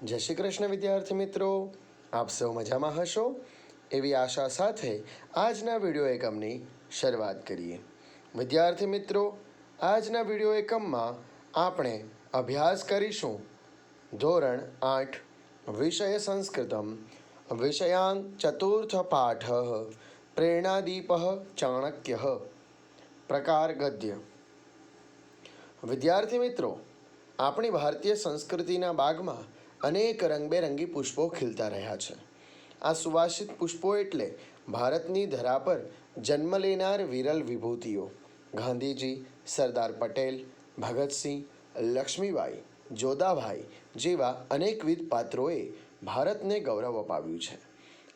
જય શ્રી કૃષ્ણ વિદ્યાર્થી મિત્રો, આપ સૌ મજામાં હશો એવી આશા સાથે આજના વિડીયો એકમની શરૂઆત કરીએ. વિદ્યાર્થી મિત્રો, આજના વિડીયો એકમમાં આપણે અભ્યાસ કરીશું ધોરણ 8 વિષય સંસ્કૃતમ વિષયાંક ચતુર્થ પાઠ પ્રેરણાદીપ ચાણક્ય પ્રકાર ગદ્ય. વિદ્યાર્થી મિત્રો, આપણી ભારતીય સંસ્કૃતિના બાગમાં અનેક રંગબેરંગી પુષ્પો ખીલતા રહ્યા છે. આ સુવાસિત પુષ્પો એટલે ભારતની ધરા પર જન્મ લેનાર વિરલ વિભૂતિઓ. ગાંધીજી, સરદાર પટેલ, ભગતસિંહ, લક્ષ્મીબાઈ, જોધાભાઈ જેવા અનેકવિધ પાત્રોએ ભારતને ગૌરવ અપાવ્યું છે.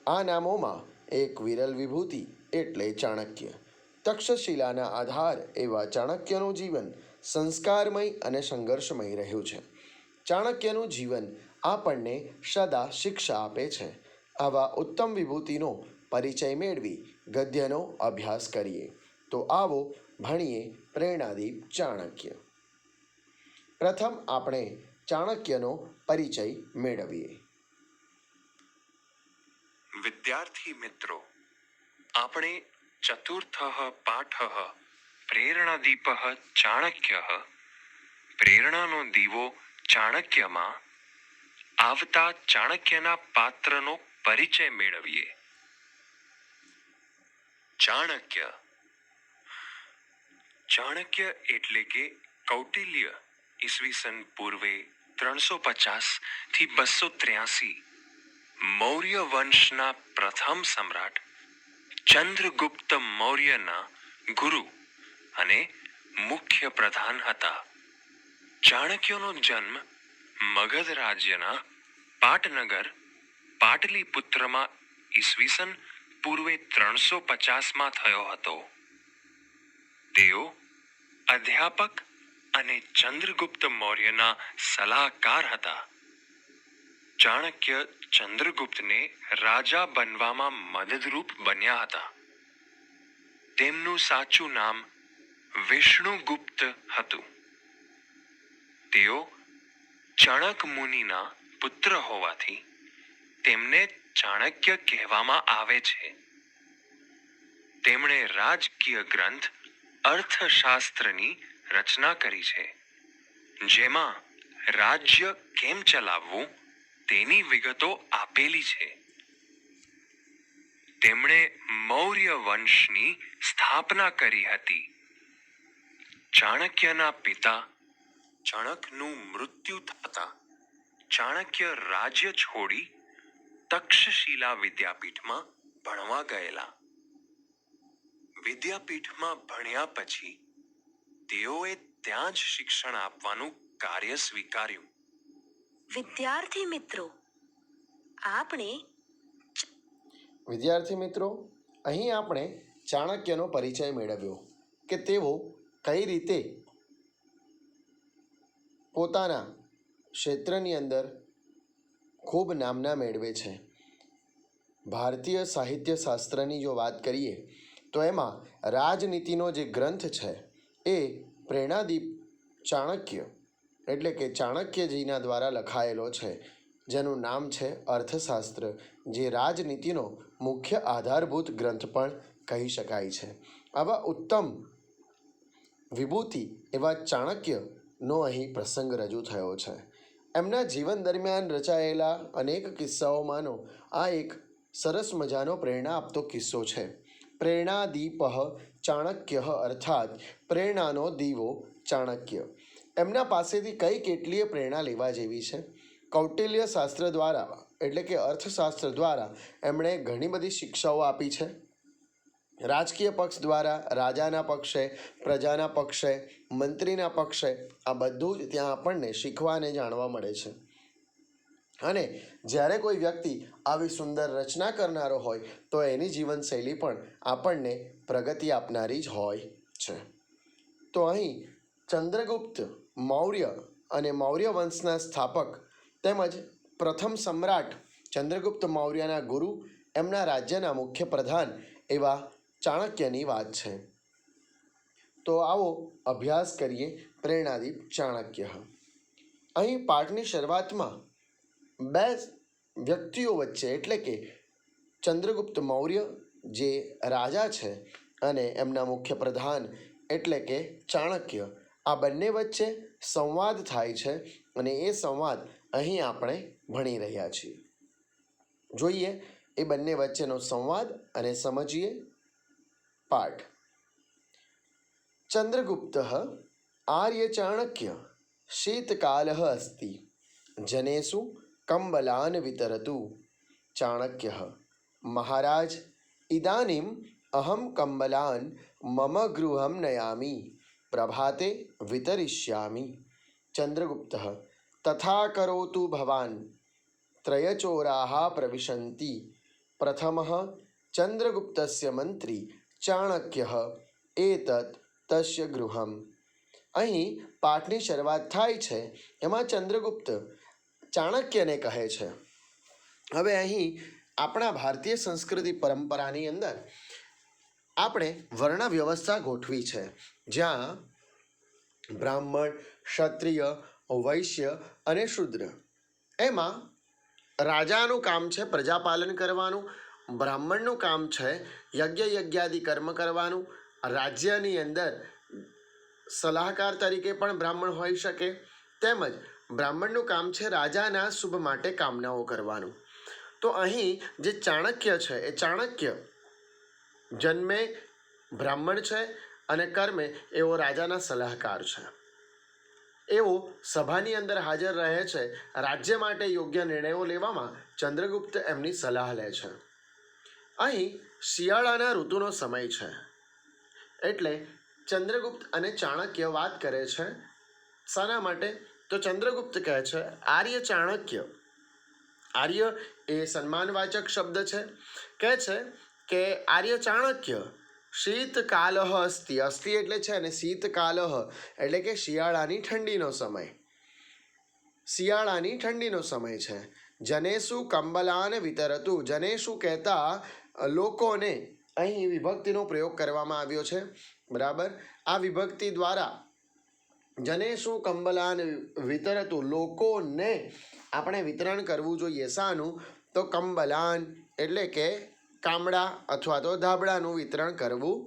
આ નામોમાં એક વિરલ વિભૂતિ એટલે ચાણક્ય. તક્ષશિલાના આધાર એવા ચાણક્યનું જીવન સંસ્કારમય અને સંઘર્ષમય રહ્યું છે. ચાણક્યનું જીવન આપણને સદા શિક્ષા આપે છે. આવા ઉત્તમ વિભૂતિનો પરિચય મેળવી ગદ્યનો અભ્યાસ કરીએ. તો આવો ભણીએ પ્રેરણાદીપ ચાણક્ય. પ્રથમ આપણે ચાણક્યનો પરિચય મેળવીએ. વિદ્યાર્થી મિત્રો, આપણે ચતુર્થ પાઠ પ્રેરણાદીપ ચાણક્ય પ્રેરણાનો દીવો ચાણક્યમાં આવતા ચાણક્યના પાત્રનો પરિચય મેળવીએ. ચાણક્ય ચાણક્ય એટલે કે કૌટિલ્ય ઈસવીસન પૂર્વે 350 થી 283 મૌર્ય વંશના પ્રથમ સમ્રાટ ચંદ્રગુપ્ત મૌર્યના ગુરુ અને મુખ્ય પ્રધાન હતા. ચાણક્યનો જન્મ મગધ રાજ્યના પાટનગર પાટલીપુત્રમાં ઈસવીસન પૂર્વે 350માં થયો હતો. તેઓ અધ્યાપક અને ચંદ્રગુપ્ત મૌર્યના સલાહકાર હતા. ચાણક્ય ચંદ્રગુપ્તને રાજા બનવામાં મદદરૂપ બન્યા હતા. તેમનું સાચું નામ વિષ્ણુગુપ્ત હતું. તેઓ ચાણક મુનિના પુત્ર હોવાથી તેમને ચાણક્ય કહેવામાં આવે છે. તેમણે રાજકીય ગ્રંથ અર્થશાસ્ત્રની રચના કરી છે, જેમાં રાજ્ય કેમ ચલાવવું તેની વિગતો આપેલી છે. તેમણે મૌર્ય વંશની સ્થાપના કરી હતી. ચાણક્યના પિતા ચાણકનું મૃત્યુ થતાં ચાણક્ય રાજ્ય છોડી તક્ષશિલા વિદ્યાપીઠમાં ભણવા ગયેલા. વિદ્યાપીઠમાં ભણ્યા પછી તેઓએ ત્યાં જ શિક્ષણ આપવાનું કાર્ય સ્વીકાર્યું. વિદ્યાર્થી મિત્રો, આપણે અહીં આપણે ચાણક્યનો પરિચય મેળવ્યો કે તેઓ કઈ રીતે પોતાના ક્ષેત્રની અંદર ખૂબ નામના મેળવે છે. ભારતીય સાહિત્ય શાસ્ત્રની જો વાત કરીએ તો એમાં રાજનીતિનો જે ગ્રંથ છે એ પ્રેરણાદીપ ચાણક્ય એટલે કે ચાણક્યજીના દ્વારા લખાયેલો છે, જેનું નામ છે અર્થશાસ્ત્ર, જે રાજનીતિનો મુખ્ય આધારભૂત ગ્રંથ પણ કહી શકાય છે. આવા ઉત્તમ વિભૂતિ એવા ચાણક્યનો અહીં પ્રસંગ રજૂ થયો છે. એમના જીવન દરમિયાન રચાયેલા અનેક કિસ્સાઓમાંનો આ એક સરસ મજાનો પ્રેરણા આપતો કિસ્સો છે. પ્રેરણાદીપ ચાણક્ય અર્થાત પ્રેરણાનો દીવો ચાણક્ય. એમના પાસેથી કઈ કેટલીય પ્રેરણા લેવા જેવી છે. કૌટિલ્ય શાસ્ત્ર દ્વારા એટલે કે અર્થશાસ્ત્ર દ્વારા એમણે ઘણી બધી શિક્ષાઓ આપી છે. રાજકીય પક્ષ દ્વારા રાજાના પક્ષે, પ્રજાના પક્ષે, મંત્રીના પક્ષે આ બધું જ ત્યાં આપણને શીખવા અને જાણવા મળે છે. અને જ્યારે કોઈ વ્યક્તિ આવી સુંદર રચના કરનારો હોય તો એની જીવનશૈલી પણ આપણને પ્રગતિ આપનારી જ હોય છે. તો અહીં ચંદ્રગુપ્ત મૌર્ય અને મૌર્ય વંશના સ્થાપક તેમજ પ્રથમ સમ્રાટ ચંદ્રગુપ્ત મૌર્યના ગુરુ, એમના રાજ્યના મુખ્ય પ્રધાન એવા ચાણક્યની વાત છે. તો આવો અભ્યાસ કરીએ પ્રેરણાદીપ ચાણક્ય. અહીં પાઠની શરૂઆતમાં બે વ્યક્તિઓ વચ્ચે એટલે કે ચંદ્રગુપ્ત મૌર્ય જે રાજા છે અને એમના મુખ્ય પ્રધાન એટલે કે ચાણક્ય, આ બંને વચ્ચે સંવાદ થાય છે અને એ સંવાદ અહીં આપણે ભણી રહ્યા છીએ. જોઈએ એ બંને વચ્ચેનો સંવાદ અને સમજીએ પાઠ. ચંદ્રગુપ્ત આર્ય ચાણક્ય શીતકાલ અસ્તિ જનેષુ કંબલાન વિતરતુ. ચાણક્ય મહારાજ ઇદાનીમ અહમ કંબલાન મમ ગૃહમ નયામિ પ્રભાતે વિતરિષ્યામિ. ચંદ્રગુપ્ત તથા કરોતુ ભવાન. ત્રયચોરાः પ્રવિશન્તિ. પ્રથમઃ ચંદ્રગુપ્તસ્ય મંત્રી ચાણક્ય એતત તસ્ય ગૃહમ. અહીં પાઠની શરૂઆત થાય છે. એમાં ચંદ્રગુપ્ત ચાણક્યને કહે છે. હવે અહીં આપણા ભારતીય સંસ્કૃતિ પરંપરાની અંદર આપણે વર્ણ વ્યવસ્થા ગોઠવી છે, જ્યાં બ્રાહ્મણ, ક્ષત્રિય, વૈશ્ય અને શૂદ્ર. એમાં રાજાનું કામ છે પ્રજાપાલન કરવાનું, બ્રાહ્મણનું કામ છે યજ્ઞાદિ કર્મ કરવાનું, રાજ્યની અંદર સલાહકાર તરીકે પણ બ્રાહ્મણ હોઈ શકે, તેમજ બ્રાહ્મણનું કામ છે રાજાના શુભ માટે કામનાઓ કરવાનું. તો અહીં જે ચાણક્ય છે એ ચાણક્ય જન્મે બ્રાહ્મણ છે અને કર્મે એવો રાજાના સલાહકાર છે. એવો સભાની અંદર હાજર રહે છે. રાજ્ય માટે યોગ્ય નિર્ણયો લેવામાં ચંદ્રગુપ્ત એમની સલાહ લે છે. અહીં શિયાળાના ઋતુનો સમય છે એટલે ચંદ્રગુપ્ત અને ચાણક્ય વાત કરે છે. શાના માટે? તો ચંદ્રગુપ્ત કહે છે આર્ય ચાણક્ય. આર્ય એ સન્માનવાચક શબ્દ છે. કહે છે કે આર્ય ચાણક્ય શીતકાલ અસ્તિ. અસ્તિ એટલે છે અને શીતકાલ એટલે કે શિયાળાની ઠંડીનો સમય. શિયાળાની ઠંડીનો સમય છે. જનેષુ કંબલાન વિતરતુ. જનેષુ કહેતા લોકોને અહીં વિભક્તિનો પ્રયોગ કરવામાં આવ્યો છે. બરાબર. આ વિભક્તિ દ્વારા જનેષુ કંબલાન વિતરતુ, લોકોને આપણે વિતરણ કરવું જોઈએ. શાનું? તો કંબલાન એટલે કે કામડા અથવા તો ધાબળાનું વિતરણ કરવું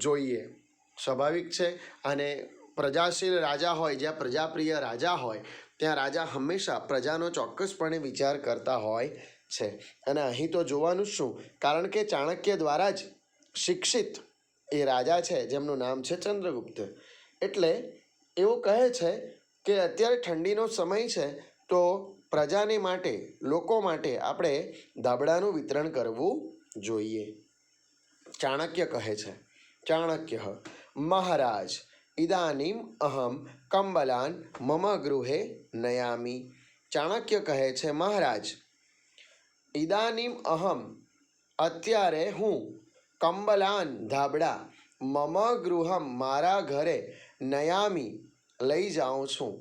જોઈએ. સ્વાભાવિક છે. અને પ્રજાશીલ રાજા હોય, જ્યાં પ્રજાપ્રિય રાજા હોય, ત્યાં રાજા હંમેશા પ્રજાનો ચોક્કસપણે વિચાર કરતા હોય છે. અને અહીં તો જોવાનું શું, કારણ કે ચાણક્ય દ્વારા જ શિક્ષિત એ રાજા છે જેમનું નામ છે ચંદ્રગુપ્ત. એટલે એવું કહે છે કે અત્યારે ઠંડીનો સમય છે તો પ્રજાને માટે, લોકો માટે આપણે ધાબળાનું વિતરણ કરવું જોઈએ. ચાણક્ય કહે છે. ચાણક્ય મહારાજ ઇદાનીમ અહમ કંબલાન મમ ગૃહે નયામિ. ચાણક્ય કહે છે મહારાજ ઇદાનીમ અહમ, અત્યારે હું કંબલાન ધાબળા મમ ગૃહમ મારા ઘરે નયામી લઈ જાઉં છું.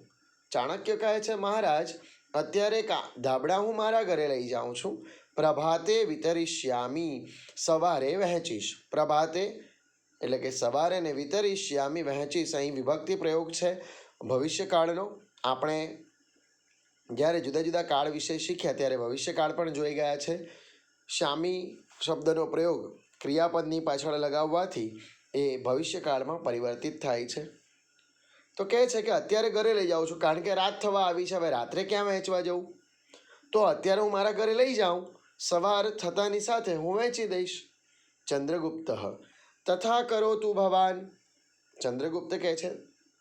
ચાણક્ય કહે છે મહારાજ અત્યારે ધાબળા હું મારા ઘરે લઈ જાઉં છું. પ્રભાતે વિતરિષ્યામી, સવારે વહેંચીશ. પ્રભાતે એટલે કે સવારે ને વિતરિષ્યામી વહેંચીશ. અહીં વિભક્તિ પ્રયોગ છે ભવિષ્યકાળનો. આપણે જ્યારે જુદા જુદા કાળ વિશે શીખ્યા ત્યારે ભવિષ્યકાળ પણ જોઈ ગયા છે. શ્યામી શબ્દનો પ્રયોગ ક્રિયાપદની પાછળ લગાવવાથી એ ભવિષ્યકાળમાં પરિવર્તિત થાય છે. તો કહે છે કે અત્યારે ઘરે લઈ જાઉં છું કારણ કે રાત થવા આવી છે. હવે રાત્રે ક્યાં વહેંચવા જવું? તો અત્યારે હું મારા ઘરે લઈ જાઉં, સવાર થતાની સાથે હું વહેંચી દઈશ. ચંદ્રગુપ્ત તથા કરો તું ભવાન. ચંદ્રગુપ્ત કહે છે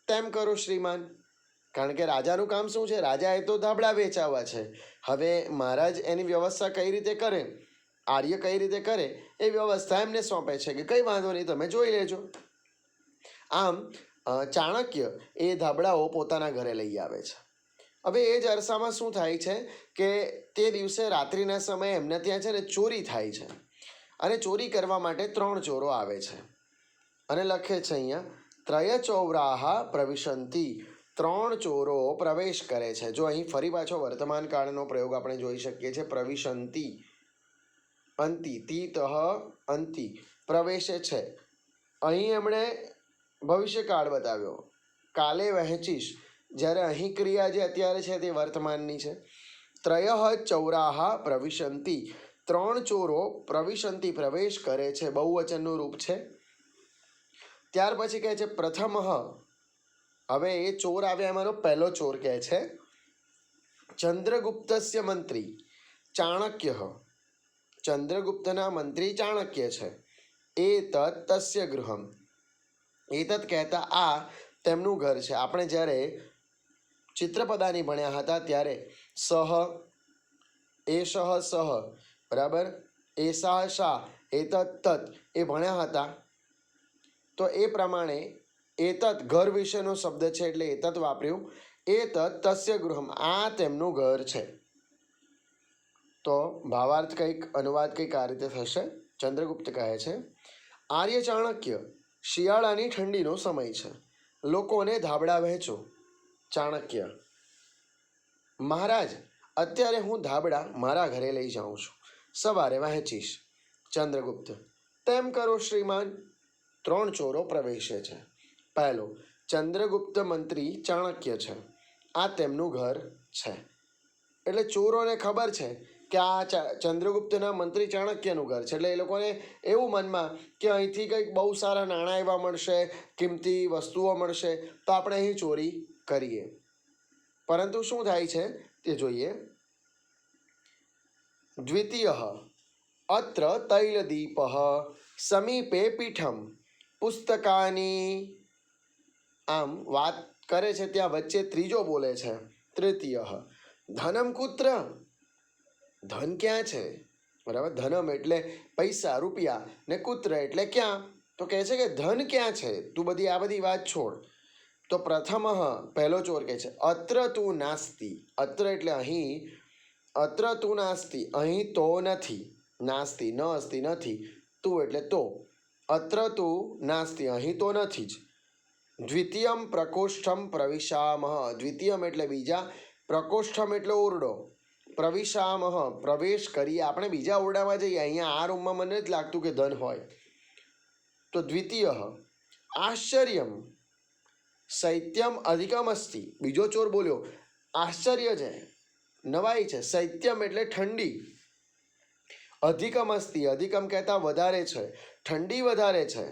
તેમ કરો શ્રીમાન. કારણ કે રાજાનું કામ શું છે? રાજાએ તો ધાબળા વેચાવા છે. હવે મહારાજ એની વ્યવસ્થા કઈ રીતે કરે, આર્ય કઈ રીતે કરે, એ વ્યવસ્થા એમને સોંપે છે કે કંઈ વાંધો નહીં, તમે જોઈ લેજો. આમ ચાણક્ય એ ધાબળાઓ પોતાના ઘરે લઈ આવે છે. હવે એ જ અરસામાં શું થાય છે કે તે દિવસે રાત્રિના સમયે એમને ત્યાં છે ને ચોરી થાય છે. અને ચોરી કરવા માટે 3 ચોરો આવે છે. અને લખે છે અહીંયા ત્રયચૌરાહ પ્રવિશન્તિ. 3 ચોરો પ્રવેશ કરે છે. જો અહીં ફરી પાછો વર્તમાન કાળનો પ્રયોગ આપણે જોઈ શકીએ છીએ. પ્રવિશન્તિ, અંતિ, તીતઃ અંતિ, પ્રવેશે છે. અહીં એમણે ભવિષ્યકાળ બતાવ્યો, કાલે વહેંચીશ. જ્યારે અહીં ક્રિયા જે અત્યારે છે તે વર્તમાનની છે. ત્રયઃ ચૌરાહ પ્રવિશંતિ, 3 ચોરો પ્રવિશંતિ પ્રવેશ કરે છે, બહુવચનનું રૂપ છે. ત્યાર પછી કહે છે પ્રથમ, હવે એ ચોર આવ્યા એમાંનો પહેલો ચોર કહે છે ચંદ્રગુપ્તસ્ય મંત્રી ચાણક્ય, ચંદ્રગુપ્તના મંત્રી ચાણક્ય છે. એતત તસ્ય ગૃહમ, એતત કહેતા આ તેમનું ઘર છે. આપણે જ્યારે ચિત્રપદાની ભણ્યા હતા ત્યારે સહ, એષઃ સહ, બરાબર, એષા શા, એતત તત એ ભણ્યા હતા. તો એ પ્રમાણે એતત ઘર વિશેનો શબ્દ છે એટલે એતત વાપર્યું. એતત તસ્ય ગૃહમ, આ તેમનું ઘર છે. તો ભાવાર્થ કંઈક, અનુવાદ કંઈક આ રીતે થશે. ચંદ્રગુપ્ત કહે છે આર્ય ચાણક્ય, શિયાળાની ઠંડીનો સમય છે, લોકોને ધાબળા વહેંચો. ચાણક્ય, મહારાજ, અત્યારે હું ધાબળા મારા ઘરે લઈ જાઉં છું, સવારે વહેંચીશ. ચંદ્રગુપ્ત, તેમ કરો શ્રીમાન. 3 ચોરો પ્રવેશે છે. પહેલો, ચંદ્રગુપ્ત મંત્રી ચાણક્ય છે, આ તેમનું ઘર છે. એટલે ચોરોને ખબર છે કે આ ચંદ્રગુપ્તના મંત્રી ચાણક્યનું ઘર છે. એટલે એ લોકોને એવું મનમાં કે અહીંથી કંઈક બહુ સારા નાણાં એવા મળશે, કિંમતી વસ્તુઓ મળશે, તો આપણે અહીં ચોરી કરીએ. પરંતુ શું થાય છે તે જોઈએ. દ્વિતીય, અત્ર તૈલદીપ સમીપે પીઠમ પુસ્તકાની. આમ વાત કરે છે ત્યાં વચ્ચે ત્રીજો બોલે છે. તૃતીય, ધનમ કુત્ર, ધન ક્યાં છે, બરાબર. ધનમ એટલે પૈસા, રૂપિયા, ને કુત્ર એટલે ક્યાં. તો કહે છે કે ધન ક્યાં છે, તું બધી આ બધી વાત છોડ. તો પ્રથમ, પહેલો ચોર કહે છે અત્ર તું નાસ્તિ, અત્ર એટલે અહીં, અત્ર તું નાસ્તિ અહીં તો નથી, નાસ્તિ ન અસ્તિ નથી, તું એટલે તો, અત્ર તું નાસ્તિ અહીં તો નથી જ. દ્વિતીયમ પ્રકોષ્ઠમ પ્રવિશામહ, દ્વિતીયમ એટલે બીજા, પ્રકોષ્ઠમ એટલે ઓરડો, પ્રવિશામહ પ્રવેશ કરીએ, આપણે બીજા ઓરડામાં જઈએ. અહીંયા આ રૂમમાં મને જ લાગતું કે ધન હોય. તો દ્વિતીય, આશ્ચર્યમ શૈત્યમ અધિકમ અસ્તિ, બીજો ચોર બોલ્યો આશ્ચર્ય છે, નવાઈ છે. શૈત્યમ એટલે ઠંડી, અધિકમ અસ્તિ, અધિકમ કહેતા વધારે છે, ઠંડી વધારે છે.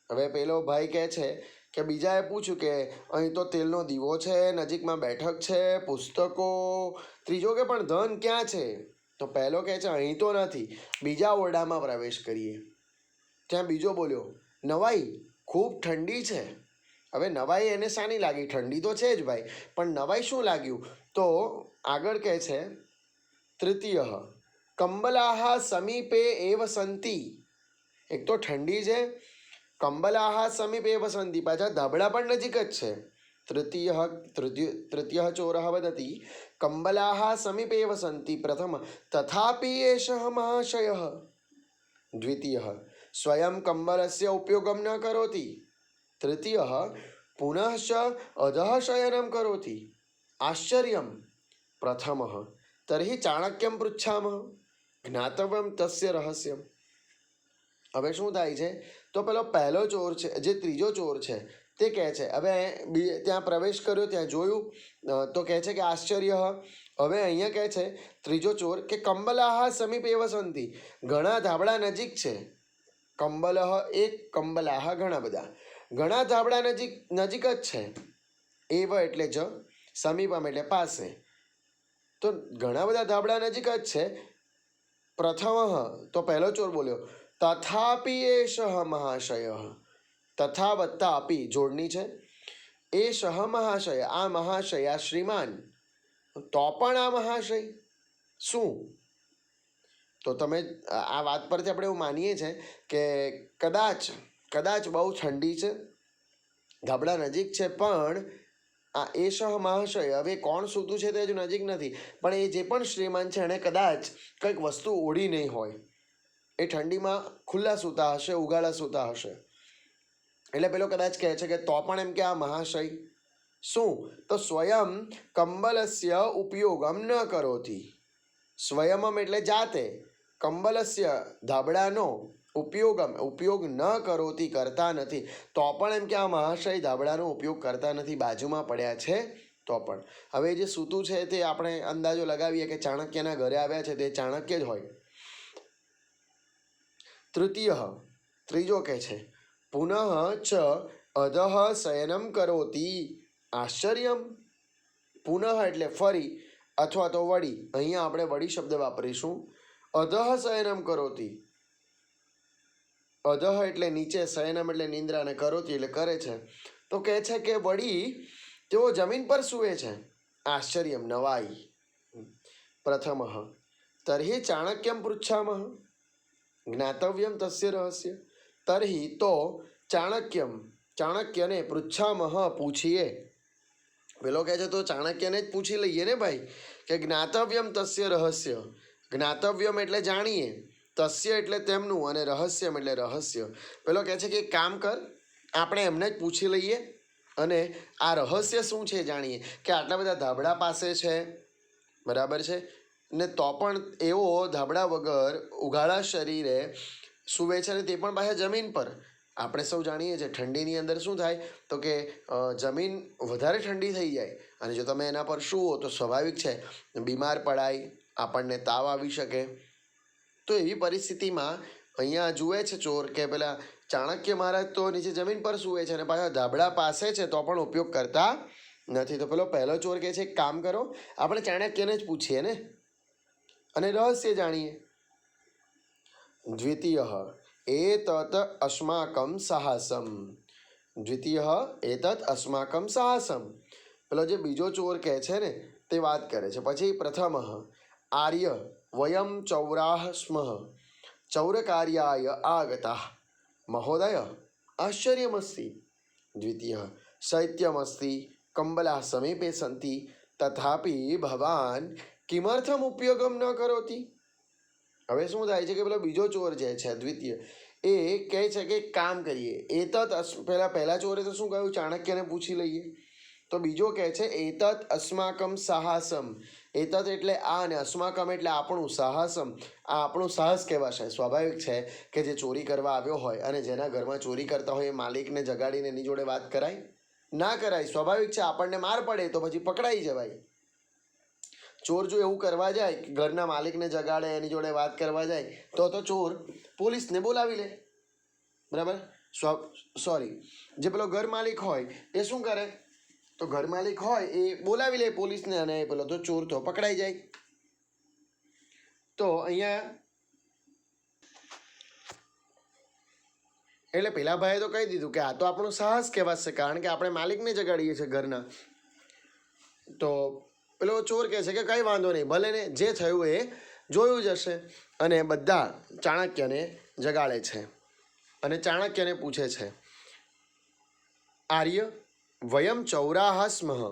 હવે પેલો ભાઈ કહે છે કે બીજાએ પૂછ્યું કે અહીં તો તેલનો દીવો છે, નજીકમાં બેઠક છે, પુસ્તકો. ત્રીજો કે પણ ધન ક્યાં છે. તો પહેલો કહે છે અહીં તો નથી, બીજા ઓરડામાં પ્રવેશ કરીએ. ત્યાં બીજો બોલ્યો નવાઈ, ખૂબ ઠંડી છે. હવે નવાઈ એને શાની લાગી, ઠંડી તો છે જ ભાઈ, પણ નવાઈ શું લાગ્યું. તો આગળ કહે છે તૃતીય, કંબલાહ સમીપે એવ સંતિ, એક તો ઠંડી છે, કંબલાહ સમીપે એવ સંતિ, પાછા ધાબળા પણ નજીક જ છે. તૃતીય ચોરઃ વદતિ કંબલાહ સમીપે એવ સંતિ. પ્રથમ, તથાપિ એષઃ મહાશયઃ. દ્વિતીય, સ્વયં કંબલસ્ય ઉપયોગમ ન કરોતિ. તૃતીય, પુનશ્ચ અધઃ શયનમ કરોતિ. આશ્ચર્યમ. પ્રથમ, તર્હિ ચાણક્યમ પૃચ્છામઃ, જ્ઞાતવ્યમ તસ્ય રહસ્યમ. હવે શું થાય છે, તો પહેલો ચોર છે, જે ત્રીજો ચોર છે તે કહે છે, હવે ત્યાં પ્રવેશ કર્યો, ત્યાં જોયું, તો કહે છે કે આશ્ચર્ય. હવે અહીંયા કહે છે ત્રીજો ચોર કે કંબલાહ સમીપે એવ સંતિ, ઘણા ધાબળા નજીક છે. કંબલહ એક, કંબલાહ ઘણા બધા, ઘણા ધાબળા નજીક જ છે. એવ એટલે જ, સમીપમ એટલે પાસે, તો ઘણા બધા ધાબળા નજીક જ છે. પ્રથમ, તો પહેલો ચોર બોલ્યો તથાપિ એષઃ મહાશય, તથા વત્તા આપી જોડણી છે. એષઃ મહાશય, આ મહાશય, આ શ્રીમાન. તો પણ આ મહાશય શું. તો તમે આ વાત પરથી આપણે એવું માનીએ છીએ કે કદાચ બહુ ઠંડી છે, ધાબળા નજીક છે, પણ આ એષઃ મહાશય, હવે કોણ સૂતું છે તે હજુ નજીક નથી, પણ એ જે પણ શ્રીમાન છે એણે કદાચ કંઈક વસ્તુ ઓઢી નહીં હોય, એ ઠંડીમાં ખુલ્લા સૂતા હશે, ઉગાડા સૂતા હશે. એટલે પેલો કદાચ કહે છે કે તો પણ એમ કે આ મહાશય શું, તો સ્વયં કંબલસ્ય ઉપયોગમ ન કરોતિ. સ્વયંમ એટલે જાતે, કંબલસ્ય ધાબળાનો, ઉપયોગ ન કરોતિ કરતા નથી, તો પણ એમ કે આ મહાશય ધાબળાનો ઉપયોગ કરતા નથી, બાજુમાં પડ્યા છે. તો પણ હવે જે સૂતું છે તે આપણે અંદાજો લગાવીએ કે ચાણક્યના ઘરે આવ્યા છે તે ચાણક્ય જ હોય. તૃતીય, ત્રીજો કહે છે પુનઃ ચ અધઃ શયનમ કરોતિ આશ્ચર્યમ. પુનઃ એટલે ફરી અથવા તો વળી. અહીંયા આપણે વળી શબ્દ વાપરીશું. અધઃ શયનમ કરોતિ, અધઃ એટલે નીચે, શયનમ એટલે નિંદ્રા, અને કરોતિ એટલે કરે છે. તો કહે છે કે વળી તેઓ જમીન પર સૂવે છે. આશ્ચર્યમ, નવાઈ. પ્રથમ તર્હિ ચાણક્યમ પૃચ્છામઃ જ્ઞાતવ્યમ તસ્ય રહસ્ય. તર્હિ તો ચાણક્યને પૃચ્છામઃ પૂછીએ. પેલો કહે છે તો ચાણક્યને જ પૂછી લઈએ ને ભાઈ કે જ્ઞાતવ્યમ તસ્ય રહસ્ય. જ્ઞાતવ્યમ એટલે જાણીએ, તસ્ય એટલે તેમનું, અને રહસ્યમ એટલે રહસ્ય. પેલો કહે છે કે એક કામ કર, આપણે એમને જ પૂછી લઈએ અને આ રહસ્ય શું છે જાણીએ. કે આટલા બધા ધાબળા પાસે છે, બરાબર છે, ને તો પણ એવો ધાબળા વગર ઉઘાડા શરીરે સૂવે છે, ને તે પણ પાછા જમીન પર. આપણે સૌ જાણીએ છીએ ઠંડીની અંદર શું થાય તો કે જમીન વધારે ઠંડી થઈ જાય, અને જો તમે એના પર સૂવો તો સ્વાભાવિક છે બીમાર પડાય, આપણને તાવ આવી શકે. તો એવી પરિસ્થિતિમાં અહીંયા જુએ છે ચોર કે પેલા ચાણક્ય મહારાજ તો નીચે જમીન પર સૂવે છે અને પાછા ધાબળા પાસે છે તો પણ ઉપયોગ કરતા નથી. તો પેલો પહેલો ચોર કહે છે એક કામ કરો, આપણે ચાણક્યને જ પૂછીએ ને અને રહસ્ય જાણીએ. દ્વિતીય એતત અસ્માકમ સાહસમ. દ્વિતીય એતત અસ્માકમ સાહસમ. પેલો જે બીજો ચોર કહે છે ને તે વાત કરે છે. પછી પ્રથમ આર્ય વયમ ચૌરાહ સ્મઃ ચૌરકાર્યાય આગતા મહોદય આશ્ચર્યમસ્તિ. દ્વિતીય શૈત્યમસ્તિ કંબલાः સમીપે સન્તિ તથાપિ ભવાન કિમર્થમ ઉપયોગમ ન કરોતિ. હવે શું થાય છે કે પેલો બીજો ચોર જે છે દ્વિતીય એ કહે છે કે એક કામ કરીએ. પહેલા ચોરે તો શું કહ્યું, ચાણક્યને પૂછી લઈએ. તો બીજો કહે છે એતત અસ્માકમ સાહસમ. એતત એટલે આ અને અસ્માકમ એટલે આપણું, સાહસમ આ આપણું સાહસ કહેવાશે. સ્વાભાવિક છે કે જે ચોરી કરવા આવ્યો હોય અને જેના ઘરમાં ચોરી કરતા હોય એ માલિકને જગાડીને એની જોડે વાત કરાય? ના કરાય. સ્વાભાવિક છે આપણને માર પડે તો પછી પકડાઈ જવાય. ચોર જો એવું કરવા જાય ઘરના માલિકને જગાડે, એની જોડે વાત કરવા જાય તો ચોર પોલીસને બોલાવી લે, બરાબર. સોરી, જે પેલો ઘર માલિક હોય એ શું કરે તો ઘર માલિક હોય એ બોલાવી લે પોલીસને, અને પેલો તો ચોર તો પકડાઈ જાય. તો અહીંયા એટલે પેલા ભાઈએ તો કહી દીધું કે આ તો આપણું સાહસ કહેવાશે, કારણ કે આપણે માલિકને જગાડીએ છીએ ઘરના. તો પેલો ચોર કહે છે કે કંઈ વાંધો નહીં, ભલે ને જે થયું એ જોયું જશે. અને બધા ચાણક્યને જગાડે છે અને ચાણક્યને પૂછે છે આર્ય વયમ ચૌરાહ સ્મઃ.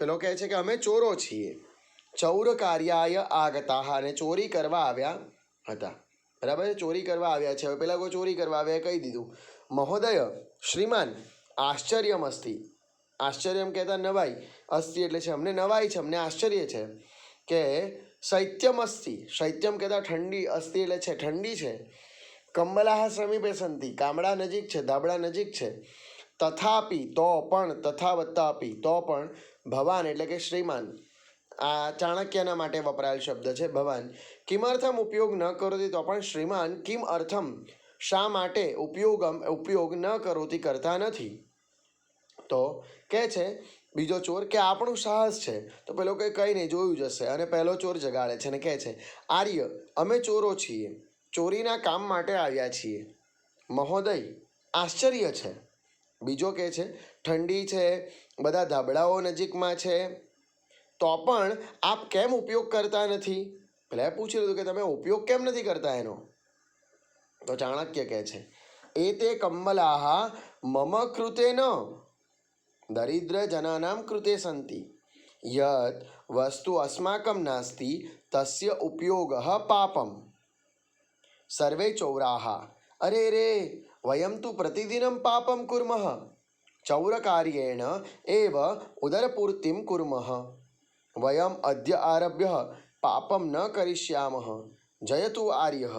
પેલો કહે છે કે અમે ચોરો છીએ. ચૌર કાર્યાય આગતા, અને ચોરી કરવા આવ્યા હતા, બરાબર. ચોરી કરવા આવ્યા છે. હવે પેલા કોઈ ચોરી કરવા આવ્યા કહી દીધું. મહોદય શ્રીમાન આશ્ચર્યમ અસ્તિ. આશ્ચર્યમ કહેતા નવાઈ, અસ્તિ એટલે છે અમને નવાઈ છે, અમને આશ્ચર્ય છે. કે શૈત્યમ અસ્તિ, શૈત્યમ કહેતા ઠંડી, અસ્તિ એટલે છે ઠંડી છે. કંબલાહ સમીપે સંતિ, કામડા નજીક છે, ધાબળા નજીક છે. તથાપિ તો પણ, તથા વત્તા અપી તો પણ, ભવાન એટલે કે શ્રીમાન, આ ચાણક્યના માટે વપરાયેલ શબ્દ છે ભવાન. કિમર્થમ ઉપયોગ ન કરોતી તો પણ શ્રીમાન કિમ અર્થમ શા માટે ઉપયોગ ન કરોતી કરતા નથી. તો કહે છે બીજો ચોર કે આપણું સાહસ છે. તો પેલો કંઈ નહીં જોયું જશે. અને પહેલો ચોર જગાડે છે અને કહે છે આર્ય અમે ચોરો છીએ, ચોરીના કામ માટે આવ્યા છીએ. મહોદય આશ્ચર્ય છે. બીજો કહે છે ઠંડી છે, બધા ધાબળાઓ નજીકમાં છે, તો પણ આપ કેમ ઉપયોગ કરતા નથી. પેલા પૂછી લીધું કે તમે ઉપયોગ કેમ નથી કરતા એનો. તો ચાણક્ય કહે છે એ તે કંબલાહ મમ કૃતે ન દરિદ્ર જનાનામ કૃતે સંતિ યત વસ્તુ અસ્માકમ નાસ્તિ તસ્ય ઉપયોગ પાપમ. સર્વે ચૌરાહ અરે રે વયમ તુ પ્રતિદિનમ પાપમ કુર્મઃ ચૌરકાર્યેણ એવ ઉદરપૂર્તિમ કુર્મઃ વયમ અદ્ય આરભ્ય પાપમ ન કરિષ્યામઃ જયતુ આર્યઃ.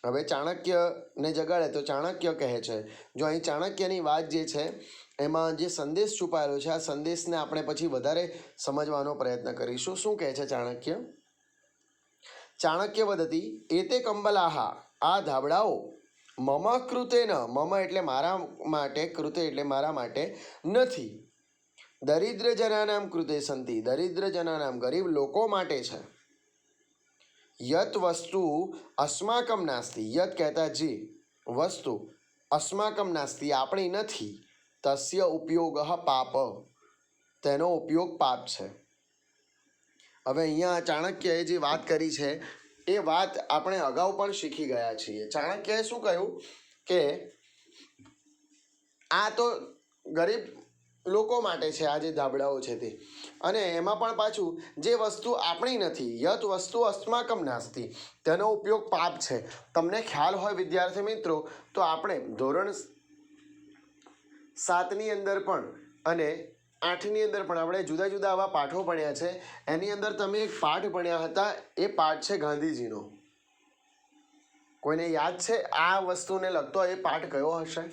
હવે ચાણક્યને જગાડે તો ચાણક્ય કહે છે, જો અહીં ચાણક્યની વાત જે છે એમાં જે સંદેશ છુપાયેલો છે આ સંદેશને આપણે પછી વધારે સમજવાનો પ્રયત્ન કરીશું. શું કહે છે ચાણક્ય? ચાણક્ય વદતી એતે કંબલાહ, આ ધાબળાઓ મમ કૃતે ન, મમ એટલે મારા માટે, કૃતે એટલે મારા માટે નથી, દરિદ્ર જનાનામ કૃતે સંતિ, દરિદ્ર જનાનામ ગરીબ લોકો માટે છે, યત વસ્તુ અસ્માકમ નાસ્તિ, યત કહેતા જે વસ્તુ અસ્માકમ નાસ્તિ આપણી નથી, તસ્ય ઉપયોગ પાપ, તેનો ઉપયોગ પાપ છે. હવે અહીંયા ચાણક્યએ જે વાત કરી છે એ વાત આપણે અગાઉ પણ શીખી ગયા છીએ. ચાણક્યએ શું કહ્યું કે આ તો ગરીબ લોકો માટે છે, આ જે ધાબળાઓ છે તે, અને એમાં પણ પાછું જે વસ્તુ આપણી નથી, યત વસ્તુ અસ્માકમ નાસ્તિ, તેનો ઉપયોગ પાપ છે. તમને ખ્યાલ હોય વિદ્યાર્થી મિત્રો તો આપણે ધોરણ 7ની અંદર પણ અને 8ની અંદર પણ આપણે જુદા જુદા આવા પાઠો ભણ્યા છે. એની અંદર તમે એક પાઠ ભણ્યા હતા, એ પાઠ છે ગાંધીજીનો. કોઈને યાદ છે આ વસ્તુને લગતો એ પાઠ કયો હશે?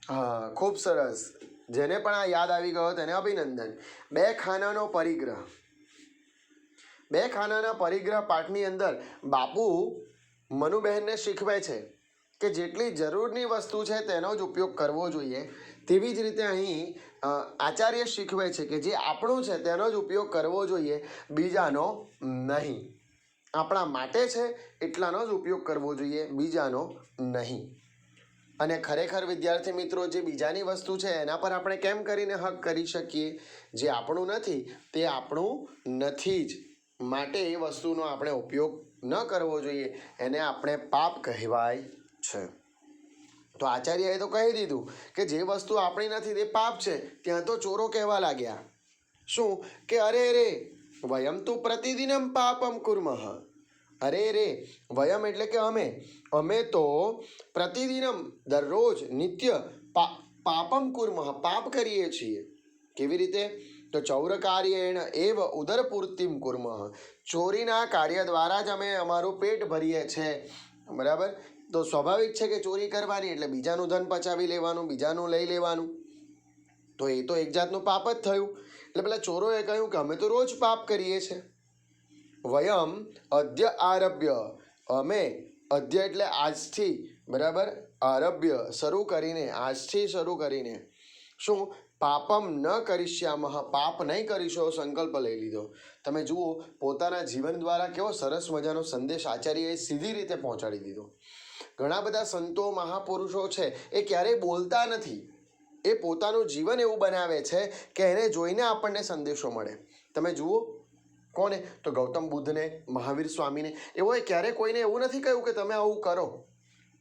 હા, ખૂબ સરસ. જેને પણ આ યાદ આવી ગયો તેને અભિનંદન. બે ખાનાનો પરિગ્રહ. બે ખાનાના પરિગ્રહ પાઠની અંદર બાપુ મનુબહેનને શીખવે છે કે જેટલી જરૂરની વસ્તુ છે તેનો જ ઉપયોગ કરવો જોઈએ. તેવી જ રીતે અહીં આચાર્ય શીખવે છે કે જે આપણું છે તેનો જ ઉપયોગ કરવો જોઈએ, બીજાનો નહીં. આપણા માટે છે એટલાનો જ ઉપયોગ કરવો જોઈએ, બીજાનો નહીં. અને ખરેખર વિદ્યાર્થી મિત્રો જે બીજાની વસ્તુ છે એના પર આપણે કેમ કરીને હક કરી શકીએ? જે આપણું નથી તે આપણું નથી જ, માટે એ વસ્તુનો આપણે ઉપયોગ ન કરવો જોઈએ, એને આપણે પાપ કહેવાય છે. તો આચાર્યએ તો કહી દીધું કે જે વસ્તુ આપણી નથી તે પાપ છે. ત્યાં તો ચોરો કહેવા લાગ્યા શું કે અરે રે વયમ તું પ્રતિદિનમ પાપમ કુર્મઃ, અરે રે વયમ એટલે કે અમે તો પ્રતિદિનમ દરરોજ નિત્ય પાપમ કુર્મઃ પાપ કરીએ છીએ. કેવી રીતે? તો ચૌરકાર્યેણ એવ ઉદરપૂર્તિમ કુર્મઃ, ચોરીના કાર્ય દ્વારા જ અમે અમારું પેટ ભરીએ છીએ. બરાબર? તો સ્વાભાવિક છે કે ચોરી કરવાની એટલે બીજાનું ધન પચાવી લેવાનું, બીજાનું લઈ લેવાનું, તો એ તો એક જાતનું પાપ જ થયું. એટલે પેલા ચોરોએ કહ્યું કે અમે તો રોજ પાપ કરીએ છીએ. વયમ અદ્ય આરભ્ય, અમે અદ્ય એટલે આજથી, બરાબર, આરભ્ય શરૂ કરીને, આજથી શરૂ કરીને શું પાપમ ન કરીશ્યામઃ, પાપ નહીં કરીશું એવો સંકલ્પ લઈ લીધો. તમે જુઓ પોતાના જીવન દ્વારા કેવો સરસ મજાનો સંદેશ આચાર્યએ સીધી રીતે પહોંચાડી દીધો. ઘણા બધા સંતો મહાપુરુષો છે એ ક્યારેય બોલતા નથી, એ પોતાનું જીવન એવું બનાવે છે કે એને જોઈને આપણને સંદેશો મળે. તમે જુઓ કોને? તો ગૌતમ બુદ્ધને, મહાવીર સ્વામીને. એઓએ ક્યારેય કોઈને એવું નથી કહ્યું કે તમે આવું કરો,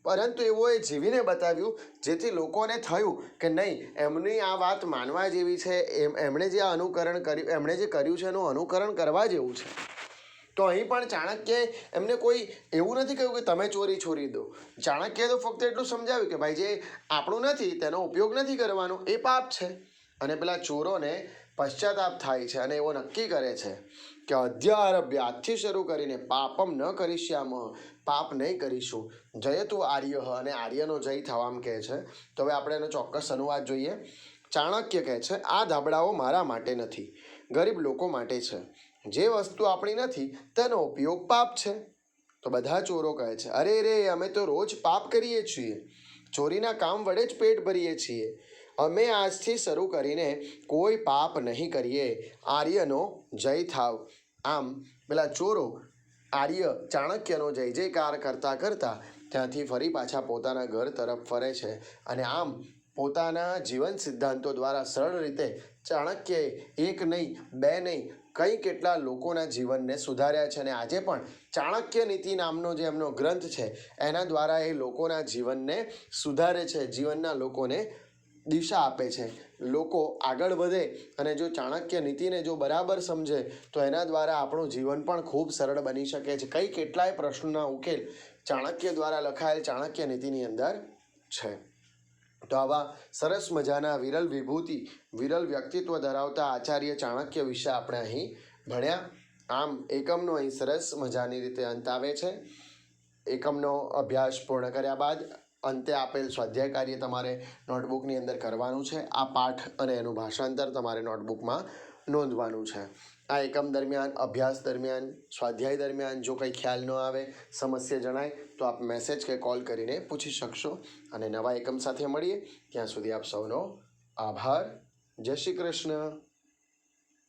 પરંતુ એઓએ જીવીને બતાવ્યું, જેથી લોકોને થયું કે નહીં એમની આ વાત માનવા જેવી છે, એમણે જે આ અનુકરણ કર્યું, એમણે જે કર્યું છે એનું અનુકરણ કરવા જેવું છે. તો અહીં પણ ચાણક્યએ એમને કોઈ એવું નથી કહ્યું કે તમે ચોરી છોડી દો. ચાણક્યએ તો ફક્ત એટલું સમજાવ્યું કે ભાઈ જે આપણું નથી તેનો ઉપયોગ નથી કરવાનો, એ પાપ છે. અને પેલા ચોરોને પશ્ચાતાપ થાય છે અને એવો નક્કી કરે છે કે અદ્ય આરભ્ય, આજથી શરૂ કરીને પાપમ ન કરીશ્યામ, પાપ નહીં કરીશું. જયતુ આર્ય, અને આર્યનો જય થવા આમ કહે છે. તો હવે આપણે એનો ચોક્કસ અનુવાદ જોઈએ. ચાણક્ય કહે છે આ ધાબળાઓ મારા માટે નથી, ગરીબ લોકો માટે છે. જે વસ્તુ આપણી નથી તેનો ઉપયોગ પાપ છે. તો બધા ચોરો કહે છે અરે રે અમે તો રોજ પાપ કરીએ છીએ, ચોરીના કામ વડે જ પેટ ભરીએ છીએ. અમે આજથી શરૂ કરીને કોઈ પાપ નહીં કરીએ, આર્યનો જય થાવ. આમ પેલા ચોરો આર્ય ચાણક્યનો જય જયકાર કરતા કરતા ત્યાંથી ફરી પાછા પોતાના ઘર તરફ ફરે છે. અને આમ પોતાના જીવન સિદ્ધાંતો દ્વારા સરળ રીતે ચાણક્યએ એક નહીં, બે નહીં, કઈ કેટલા લોકોના જીવનને સુધાર્યા છે. અને આજે પણ ચાણક્ય નીતિ નામનો જે એમનો ગ્રંથ છે એના દ્વારા એ લોકોના જીવનને સુધારે છે, જીવનના લોકોને દિશા આપે છે. લોકો આગળ વધે અને જો ચાણક્ય નીતિને જો બરાબર સમજે તો એના દ્વારા આપણું જીવન પણ ખૂબ સરળ બની શકે છે. કઈ કેટલાય પ્રશ્નોના ઉકેલ ચાણક્ય દ્વારા લખાયેલ ચાણક્ય નીતિની અંદર છે. તો આવા સરસ મજાના વિરલ વિભૂતિ, વિરલ વ્યક્તિત્વ ધરાવતા આચાર્ય ચાણક્ય વિશે આપણે અહીં ભણ્યા. આમ એકમનો અહીં સરસ મજાની રીતે અંત આવે છે. એકમનો અભ્યાસ પૂર્ણ કર્યા બાદ અંતે આપેલ સ્વાધ્યાય કાર્ય તમારે નોટબુકની અંદર કરવાનું છે. આ પાઠ અને એનું ભાષાંતર તમારે નોટબુકમાં નોંધવાનું છે. આ એકમ દરમિયાન, અભ્યાસ દરમિયાન, સ્વાધ્યાય દરમિયાન જો કંઈ ખ્યાલ ન આવે, સમસ્યા જણાય તો આપ મેસેજ કે કોલ કરીને પૂછી શકશો. અને નવા એકમ સાથે મળીએ ત્યાં સુધી આપ સૌનો આભાર. જય શ્રી કૃષ્ણ.